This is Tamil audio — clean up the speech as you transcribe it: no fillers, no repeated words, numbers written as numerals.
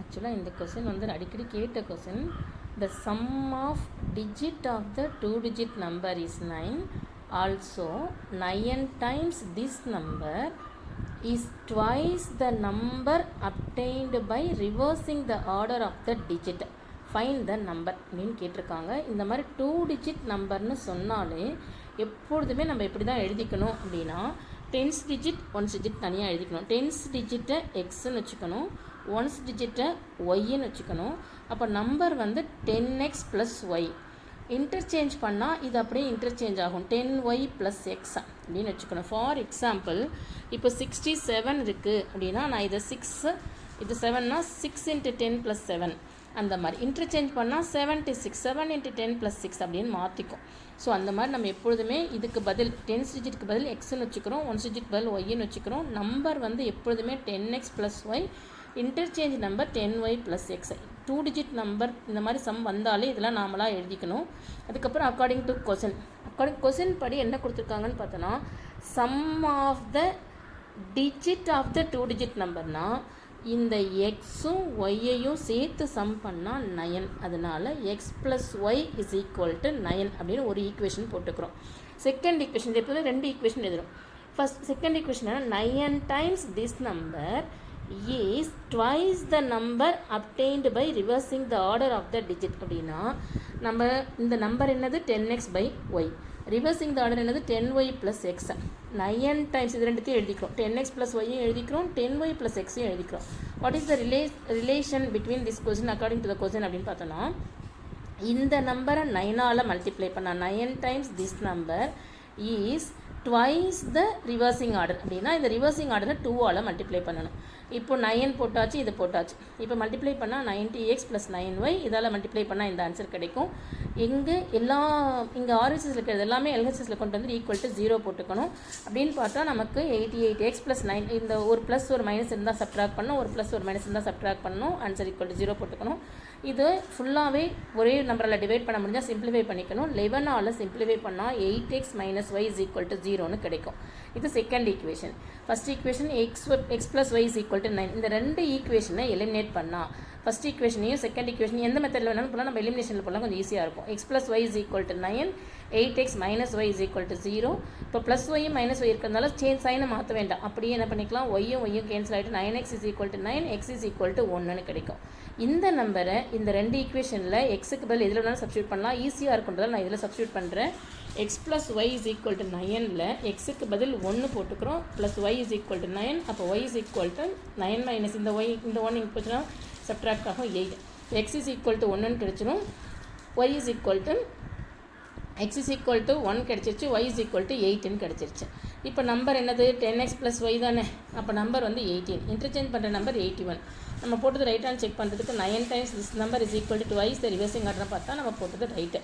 ஆக்சுவலாக இந்த கொஸ்டின் வந்து அடிக்கடி கேட்ட question. The sum of digit of the 2 digit number is 9. Also 9 times this number is twice the number obtained by reversing the order of the digit. Find the number அப்படின்னு கேட்டிருக்காங்க. இந்த மாதிரி 2 digit நம்பர்னு சொன்னாலே எப்பொழுதுமே நம்ம எப்படி தான் எழுதிக்கணும் அப்படின்னா, 10th digit 1st digit தனியாக எழுதிக்கணும். 10th digit எக்ஸ்ன்னு வச்சுக்கணும், 1st digit ஒய்ன்னு வச்சுக்கணும். அப்போ நம்பர் வந்து 10x + y. இன்டர்சேஞ்ச் பண்ணால் இது அப்படியே இன்டர்சேஞ்ச் ஆகும், 10y + x அப்படின்னு வச்சுக்கணும். ஃபார் எக்ஸாம்பிள் இப்போ 67 இருக்குது அப்படின்னா நான் இதை 6, இது 7னா 6 × 10 + 7 அந்த மாதிரி இன்டர்சேஞ்ச் பண்ணால் 76, 7 × 10 + 6 அப்படின்னு மாற்றிக்கும். ஸோ அந்த மாதிரி நம்ம எப்பொழுதுமே இதுக்கு பதில் 10th digitக்கு பதில் எக்ஸ்ன்னு வச்சுக்கிறோம், 1st digit பதில் ஒய்ன்னு வச்சுக்கிறோம். நம்பர் வந்து எப்பொழுதுமே 10x + y, interchange number 10y + x. 2 digit number இந்த மாதிரி சம் வந்தாலே இதெல்லாம் நாமளாக எழுதிக்கணும். அதுக்கப்புறம் அக்கார்டிங் டு கொஸ்டின் படி என்ன கொடுத்துருக்காங்கன்னு பார்த்தோன்னா, sum of the digit of the 2 digit நம்பர்னால் இந்த எக்ஸும் ஒய்யையும் சேர்த்து சம் பண்ணால் 9. அதனால் x + y = 9 அப்படின்னு ஒரு ஈக்குவேஷன் போட்டுக்கிறோம். செகண்ட் ஈக்குவேஷன் எப்போது 2 ஈக்குவேஷன் எழுதுகிறோம். Second equation 9 times this number is twice the number obtained by reversing the order of the digit அப்படின்னா நம்ம இந்த நம்பர் என்னது 10x/y, ரிவர்சிங் த ஆர்டர் என்னது 10y + x. 9 டைம்ஸ் இது ரெண்டுத்தையும் எழுதிக்கிறோம், 10x + y எழுதிக்கிறோம், 10y + x எழுதிக்கிறோம். What is the relation between this question according to the question அப்படின்னு பார்த்தோன்னா, இந்த நம்பரை 9ஆல் மல்டிப்ளை பண்ணால் 9 times this number is twice the reversing order அப்படின்னா இந்த ரிவர்சிங் ஆர்டரை 2ஆல் மல்டிப்ளை பண்ணணும். இப்போ 9 போட்டாச்சு, இது போட்டாச்சு. இப்போ மல்டிப்ளை பண்ணால் 90x + 9y, இதால் மல்டிப்ளை பண்ணால் இந்த ஆன்சர் கிடைக்கும். இங்கே இங்கே ஆர்எஸ்எஸில் இருக்கிறது எல்லாமே எல்ஹெச்எஸில் கொண்டு வந்து =0 போட்டுக்கணும். அப்படின்னு பார்த்தா நமக்கு 88x + 9, இந்த ஒரு ப்ளஸ் ஒரு மைனஸ் இருந்தால் சப்ட்ராக்ட் பண்ணணும், ஒரு ப்ளஸ் ஒரு மைனஸ் இருந்தால் சப்ட்ராக்ட் பண்ணணும், ஆன்சர் =0 போட்டுக்கணும். இது ஃபுல்லாகவே ஒரே நம்பரால் டிவைட் பண்ண முடிஞ்சால் சிம்பிளிஃபை பண்ணிக்கணும். 11ஆல் சிம்பிளிஃபை பண்ணால் 8x - y = 0ன்னு கிடைக்கும். இது second equation. First equation x + y = 9. இந்த ரெண்டு ஈக்குவேஷனை எலிமினேட் பண்ணால் ஃபஸ்ட் ஈக்குவேஷனையும் செகண்ட் ஈக்குவேஷன் எந்த மெத்தடில் வேணாலும் போகலாம், நம்ம எலிமினேஷனில் போகலாம், கொஞ்சம் ஈஸியாக இருக்கும். x + y = 9, 8x - y = 0. இப்போ ப்ளஸ் ஒய்யும் மைனஸ் ஒய் இருக்கிறதுனால சைனை மாற்ற வேண்டாம், அப்படியே என்ன பண்ணிக்கலாம், ஒய்யும் கேன்சல் ஆகிட்டு 9x = 9, x = 1ன்னு கிடைக்கும். இந்த நம்பரை இந்த ரெண்டு ஈக்குவேஷனில் எக்ஸுக்கு பதில் எதில் வேணாலும் சப்ஸ்டியூட் பண்ணலாம், ஈஸியாக இருக்குன்றதால் நான் இதில் சப்ஸ்டியூட் பண்ணுறேன். x + y = 9ல் எக்ஸுக்கு பதில் 1 போட்டுக்கிறோம், ப்ளஸ் y = 9. அப்போ y = 9 - இந்த y, இந்த 1 இங்கே போச்சுன்னா சப்ட்ராக்ட் ஆகும் 8. x = 1ன்னு கிடச்சிடும், x = 1 கிடச்சிருச்சு, y = 8ன்னு கிடச்சிருச்சு. இப்போ நம்பர் என்னது 10x + y தானே, அப்போ நம்பர் வந்து 18. இன்டர்சேஞ்ச் பண்ணுற நம்பர் 81. நம்ம போட்டது ரைட்டான்னு செக் பண்ணுறதுக்கு 9 times this number is equal to twice the reversing order பார்த்தா நம்ம போட்டது ரைட்டு.